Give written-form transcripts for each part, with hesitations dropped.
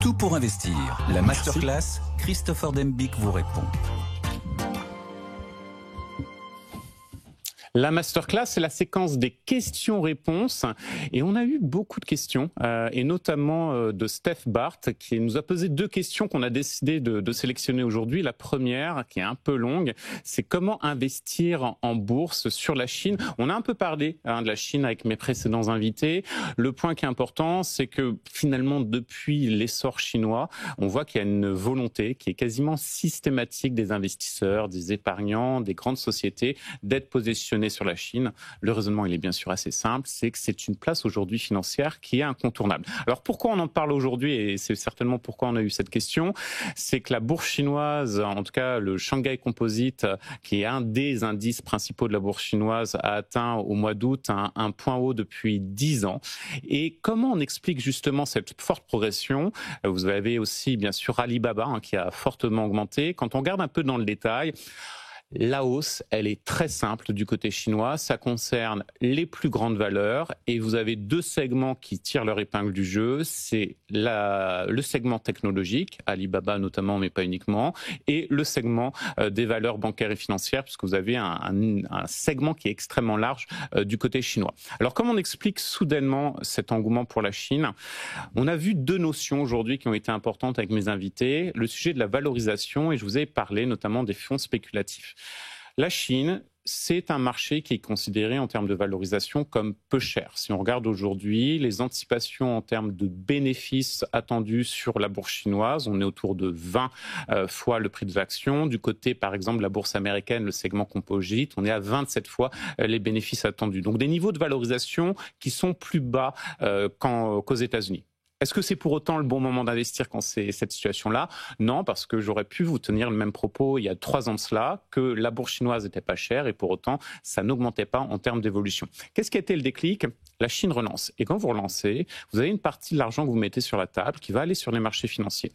Tout pour investir. La masterclass, Christopher Dembick vous répond. La masterclass, c'est la séquence des questions-réponses. Et on a eu beaucoup de questions, et notamment de Steph Barth, qui nous a posé deux questions qu'on a décidé de sélectionner aujourd'hui. La première, qui est un peu longue, c'est comment investir en bourse sur la Chine. On a un peu parlé de la Chine avec mes précédents invités. Le point qui est important, c'est que finalement, depuis l'essor chinois, on voit qu'il y a une volonté qui est quasiment systématique des investisseurs, des épargnants, des grandes sociétés d'être positionnés sur la Chine. Le raisonnement, il est bien sûr assez simple, c'est que c'est une place aujourd'hui financière qui est incontournable. Alors pourquoi on en parle aujourd'hui, et c'est certainement pourquoi on a eu cette question, c'est que la bourse chinoise, en tout cas le Shanghai Composite, qui est un des indices principaux de la bourse chinoise, a atteint au mois d'août un point haut depuis 10 ans. Et comment on explique justement cette forte progression? Vous avez aussi bien sûr Alibaba qui a fortement augmenté. Quand on regarde un peu dans le détail, la hausse, elle est très simple du côté chinois. Ça concerne les plus grandes valeurs et vous avez deux segments qui tirent leur épingle du jeu. C'est le segment technologique, Alibaba notamment, mais pas uniquement, et le segment des valeurs bancaires et financières, puisque vous avez un segment qui est extrêmement large du côté chinois. Alors, comment on explique soudainement cet engouement pour la Chine? On a vu deux notions aujourd'hui qui ont été importantes avec mes invités. Le sujet de la valorisation, et je vous ai parlé notamment des fonds spéculatifs. La Chine, c'est un marché qui est considéré en termes de valorisation comme peu cher. Si on regarde aujourd'hui les anticipations en termes de bénéfices attendus sur la bourse chinoise, on est autour de 20 fois le prix de l'action. Du côté, par exemple, de la bourse américaine, le segment composite, on est à 27 fois les bénéfices attendus. Donc des niveaux de valorisation qui sont plus bas qu'aux États-Unis. Est-ce que c'est pour autant le bon moment d'investir quand c'est cette situation-là? Non, parce que j'aurais pu vous tenir le même propos il y a 3 ans de cela, que la bourse chinoise n'était pas chère et pour autant, ça n'augmentait pas en termes d'évolution. Qu'est-ce qui a été le déclic? La Chine relance. Et quand vous relancez, vous avez une partie de l'argent que vous mettez sur la table qui va aller sur les marchés financiers.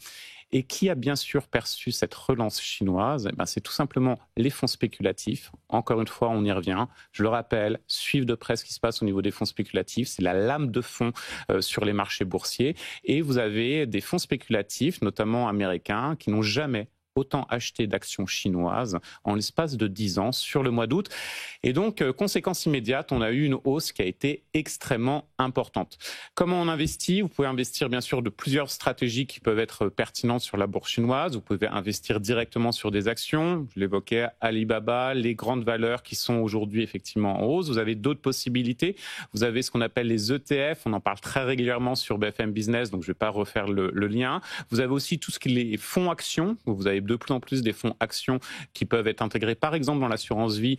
Et qui a bien sûr perçu cette relance chinoise? C'est tout simplement les fonds spéculatifs. Encore une fois, on y revient. Je le rappelle, suivre de près ce qui se passe au niveau des fonds spéculatifs. C'est la lame de fond sur les marchés boursiers. Et vous avez des fonds spéculatifs, notamment américains, qui n'ont jamais autant acheté d'actions chinoises en l'espace de 10 ans sur le mois d'août. Et donc, conséquence immédiate, on a eu une hausse qui a été extrêmement importante. Comment on investit? Vous pouvez investir bien sûr de plusieurs stratégies qui peuvent être pertinentes sur la bourse chinoise. Vous pouvez investir directement sur des actions. Je l'évoquais, Alibaba, les grandes valeurs qui sont aujourd'hui effectivement en hausse. Vous avez d'autres possibilités. Vous avez ce qu'on appelle les ETF. On en parle très régulièrement sur BFM Business, donc je ne vais pas refaire le lien. Vous avez aussi tout ce qui est les fonds actions. Vous avez de plus en plus des fonds actions qui peuvent être intégrés, par exemple dans l'assurance vie,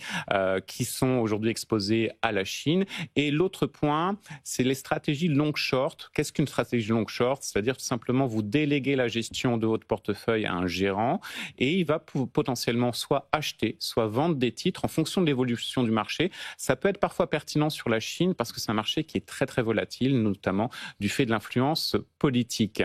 qui sont aujourd'hui exposés à la Chine. Et l'autre point, c'est les stratégies long-short. Qu'est-ce qu'une stratégie long-short? C'est-à-dire tout simplement vous déléguez la gestion de votre portefeuille à un gérant et il va potentiellement soit acheter, soit vendre des titres en fonction de l'évolution du marché. Ça peut être parfois pertinent sur la Chine parce que c'est un marché qui est très très volatile, notamment du fait de l'influence politique.